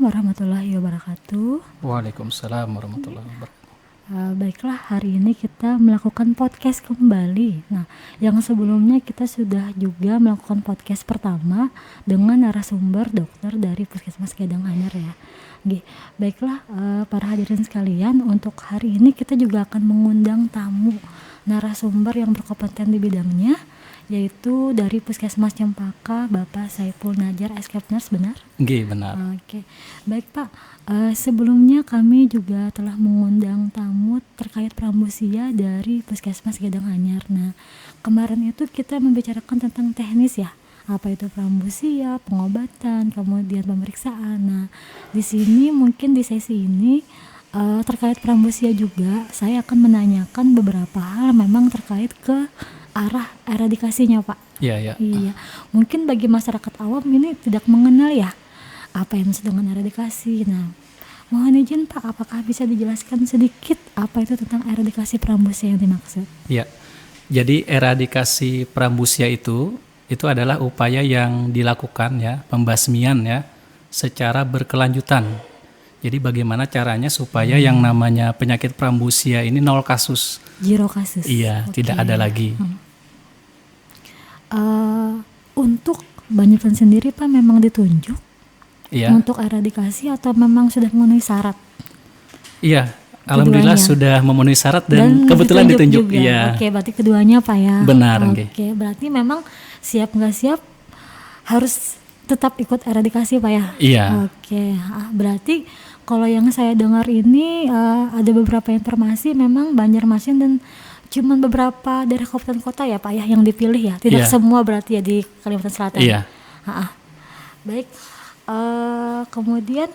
warahmatullahi wabarakatuh. Waalaikumsalam warahmatullahi wabarakatuh. Baiklah, hari ini kita melakukan podcast kembali. Nah, yang sebelumnya kita sudah juga melakukan podcast pertama dengan narasumber dokter dari Puskesmas Gedang Anyar ya. Baiklah, para hadirin sekalian, untuk hari ini kita juga akan mengundang tamu narasumber yang berkompeten di bidangnya, yaitu dari Puskesmas Cempaka, Bapak Saiful Najar, Escape Nurse, benar? Benar. Oke, baik Pak. Sebelumnya kami juga telah mengundang tamu terkait pramusia dari Puskesmas Gedang Anyar. Nah, kemarin itu kita membicarakan tentang teknis ya, apa itu pramusia, pengobatan, kemudian pemeriksaan. Nah, di sini mungkin di sesi ini terkait pramusia juga saya akan menanyakan beberapa hal memang terkait ke arah eradikasinya Pak. Iya. Iya, mungkin bagi masyarakat awam ini tidak mengenal ya apa yang disebut dengan eradikasi. Nah, mohon izin Pak, apakah bisa dijelaskan sedikit apa itu tentang eradikasi pramusia yang dimaksud? Iya. Jadi eradikasi pramusia itu adalah upaya yang dilakukan ya, pembasmian ya, secara berkelanjutan. Jadi bagaimana caranya supaya yang namanya penyakit pramusia ini 0 kasus. 0 kasus. Iya, tidak ada lagi. Untuk Banjarmasin sendiri Pak memang ditunjuk untuk eradikasi atau memang sudah memenuhi syarat? Iya, alhamdulillah sudah memenuhi syarat dan kebetulan ditunjuk. Iya. Oke, berarti keduanya Pak ya. Benar. Oke, berarti memang siap nggak siap harus tetap ikut eradikasi Pak ya? Iya. Oke, berarti kalau yang saya dengar ini ada beberapa informasi memang Banjarmasin dan cuman beberapa dari kabupaten kota ya Pak ya yang dipilih ya, tidak semua berarti ya di Kalimantan Selatan. Iya. Baik. Kemudian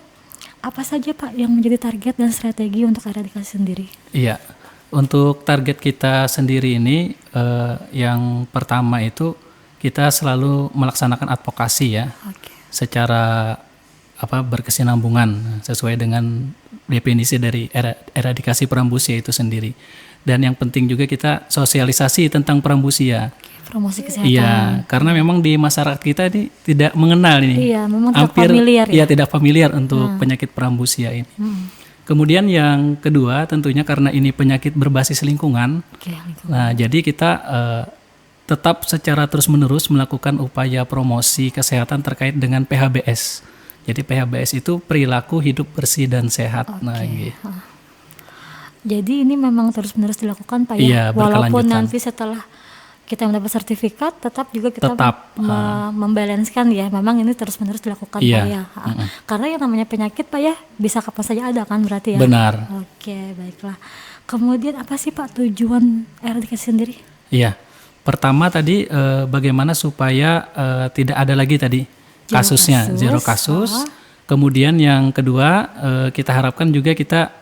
apa saja Pak yang menjadi target dan strategi untuk eradikasi sendiri? Iya, untuk target kita sendiri ini yang pertama itu kita selalu melaksanakan advokasi ya, secara berkesinambungan sesuai dengan definisi dari eradikasi pramusia itu sendiri. Dan yang penting juga kita sosialisasi tentang pramusia. Promosi kesehatan. Iya, karena memang di masyarakat kita ini tidak mengenal ini. Iya, memang tidak familiar ya. Iya, tidak familiar untuk penyakit pramusia ini. Kemudian yang kedua tentunya karena ini penyakit berbasis lingkungan. Nah, jadi kita tetap secara terus-menerus melakukan upaya promosi kesehatan terkait dengan PHBS. Jadi PHBS itu perilaku hidup bersih dan sehat. Nah, gitu. Jadi ini memang terus-menerus dilakukan Pak ya. Iya, walaupun nanti setelah kita mendapat sertifikat tetap juga kita membalanskan ya, memang ini terus-menerus dilakukan Pak ya. Karena yang namanya penyakit Pak ya bisa kapan saja ada kan berarti ya. Benar. Oke, baiklah. Kemudian apa sih Pak tujuan eradikasi sendiri? Iya, pertama tadi bagaimana supaya tidak ada lagi tadi kasusnya, 0 kasus. Kemudian yang kedua kita harapkan juga kita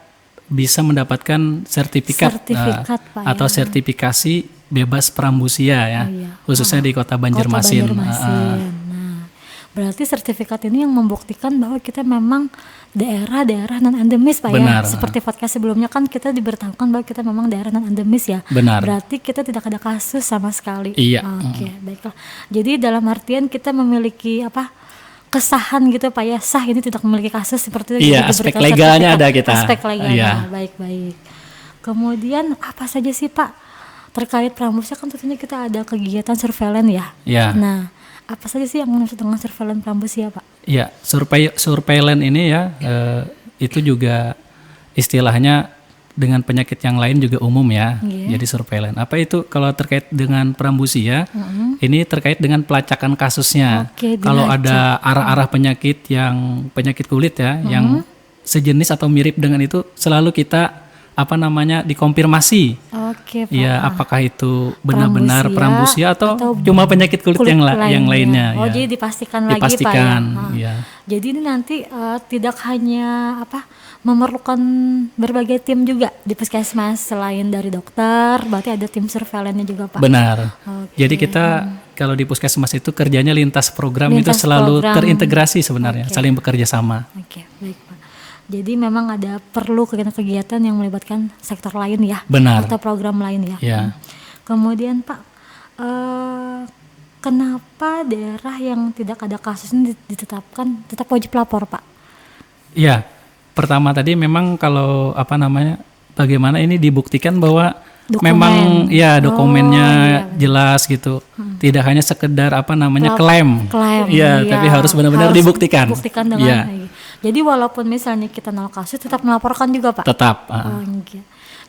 bisa mendapatkan sertifikat Pak, atau sertifikasi bebas pramusia ya, khususnya di Kota Banjarmasin. Nah, berarti sertifikat ini yang membuktikan bahwa kita memang daerah-daerah non endemis Pak. Benar. Ya. Seperti podcast sebelumnya kan kita diberitahukan bahwa kita memang daerah non endemis ya. Benar. Berarti kita tidak ada kasus sama sekali. Iya. Oke, baiklah. Jadi dalam artian kita memiliki kesahan gitu Pak ya, sah ini tidak memiliki kasus seperti itu. Iya, aspek legalnya ada kita. Aspek legalnya, baik-baik. Kemudian apa saja sih Pak terkait pramusia, kan tentunya kita ada kegiatan surveillance ya. Iya. Nah, apa saja sih yang maksud dengan surveillance pramusia Pak? Iya, surveillance ini ya itu juga istilahnya dengan penyakit yang lain juga umum ya. Jadi surveillance. Apa itu kalau terkait dengan pramusia? Ini terkait dengan pelacakan kasusnya. Kalau ada arah-arah penyakit kulit ya, yang sejenis atau mirip dengan itu selalu kita dikonfirmasi. Ya, apakah itu benar-benar pramusia atau cuma penyakit kulit yang lainnya. Jadi dipastikan lagi Pak ya. Jadi ini nanti tidak hanya memerlukan berbagai tim juga di puskesmas, selain dari dokter, berarti ada tim surveillance-nya juga Pak. Benar. Jadi kita kalau di puskesmas itu kerjanya lintas program itu selalu terintegrasi sebenarnya, saling bekerja sama. Baik Pak. Jadi memang ada perlu kegiatan-kegiatan yang melibatkan sektor lain ya. Benar. Atau program lain ya. Kemudian Pak, kenapa daerah yang tidak ada kasus ini ditetapkan tetap wajib lapor Pak? Iya, pertama tadi memang kalau apa namanya, bagaimana ini dibuktikan bahwa memang ya dokumennya jelas gitu. Tidak hanya sekedar apa namanya klaim. Iya, tapi harus benar-benar dibuktikan. Buktikan dengan jadi walaupun misalnya kita nol kasus tetap melaporkan juga Pak. Tetap.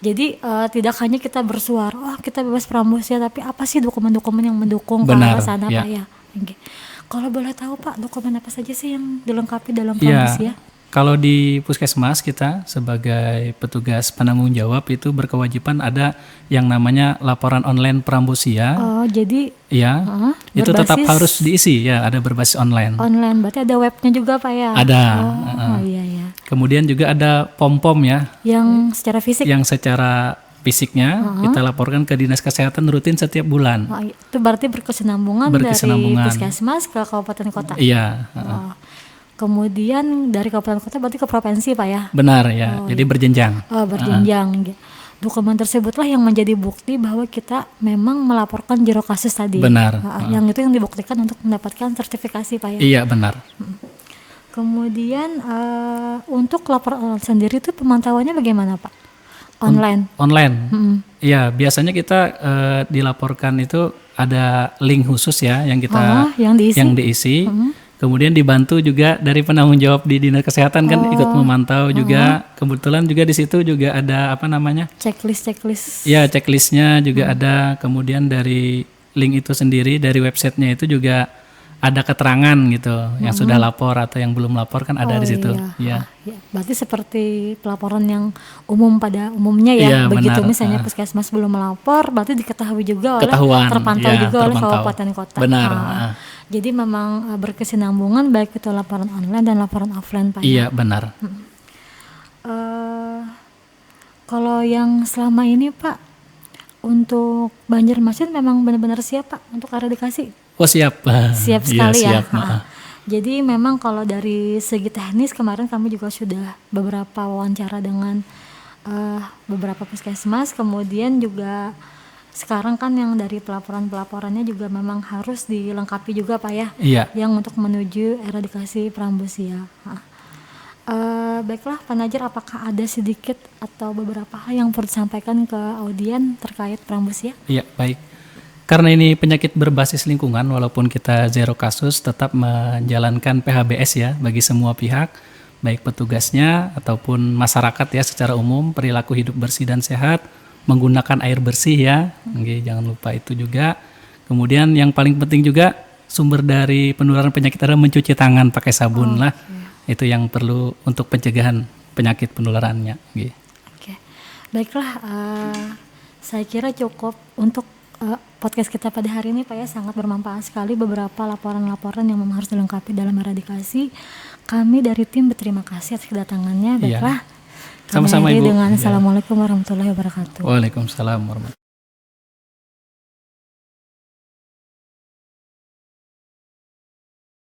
Jadi tidak hanya kita bersuara, kita bebas Pramusia, tapi apa sih dokumen-dokumen yang mendukung ke Benar, arah sana ya. Pak ya? Kalau boleh tahu Pak, dokumen apa saja sih yang dilengkapi dalam Pramusia? Kalau di puskesmas kita sebagai petugas penanggung jawab itu berkewajiban ada yang namanya laporan online Pramusia. Oh, jadi itu tetap harus diisi ya, ada berbasis online. Online, berarti ada webnya juga Pak ya? Ada. Iya. Kemudian juga ada pom-pom ya. Yang secara fisik? Yang secara fisiknya kita laporkan ke Dinas Kesehatan rutin setiap bulan. Itu berarti berkesinambungan dari puskesmas ke kabupaten kota? Iya. Kemudian dari kabupaten kota berarti ke provinsi Pak ya? Benar ya, jadi berjenjang. Berjenjang. Dokumen tersebutlah yang menjadi bukti bahwa kita memang melaporkan zero kasus tadi. Benar. Yang itu yang dibuktikan untuk mendapatkan sertifikasi Pak ya? Iya benar. Kemudian untuk laporan sendiri itu pemantauannya bagaimana Pak? Online? Online. Iya, biasanya kita dilaporkan itu ada link khusus ya yang kita yang diisi. Kemudian dibantu juga dari penanggung jawab di Dinas Kesehatan kan ikut memantau juga. Kebetulan juga di situ juga ada apa namanya? Checklist. Ya, checklistnya juga ada. Kemudian dari link itu sendiri dari websitenya itu juga ada keterangan gitu yang sudah lapor atau yang belum lapor kan ada di situ. Iya. Berarti seperti pelaporan yang umum pada umumnya ya. Begitu benar. Misalnya puskesmas belum melapor, berarti diketahui juga terpantau juga oleh kabupaten kota. Benar. Jadi memang berkesinambungan baik itu laporan online dan laporan offline Pak. Iya benar. Kalau yang selama ini Pak untuk Banjarmasin memang benar-benar siap Pak untuk eradikasi? Oh siap. Siap sekali ya. Jadi memang kalau dari segi teknis kemarin kami juga sudah beberapa wawancara dengan beberapa puskesmas, kemudian juga sekarang kan yang dari pelaporannya juga memang harus dilengkapi juga Pak ya. Iya. Yang untuk menuju eradikasi Pramusia. Baiklah Pak Najar, apakah ada sedikit atau beberapa hal yang perlu disampaikan ke audien terkait Pramusia? Iya baik. Karena ini penyakit berbasis lingkungan, walaupun kita zero kasus, tetap menjalankan PHBS ya bagi semua pihak, baik petugasnya ataupun masyarakat ya secara umum, perilaku hidup bersih dan sehat, menggunakan air bersih ya, jangan lupa itu juga. Kemudian yang paling penting juga sumber dari penularan penyakit adalah mencuci tangan pakai sabun lah, itu yang perlu untuk pencegahan penyakit penularannya. Oke. Baiklah, saya kira cukup untuk podcast kita pada hari ini Pak ya, sangat bermanfaat sekali beberapa laporan-laporan yang memang harus dilengkapi dalam eradikasi. Kami dari tim berterima kasih atas kedatangannya. Baiklah. Sama-sama Ibu. Dengan Assalamualaikum warahmatullahi wabarakatuh. Waalaikumsalam warahmatullahi wabarakatuh.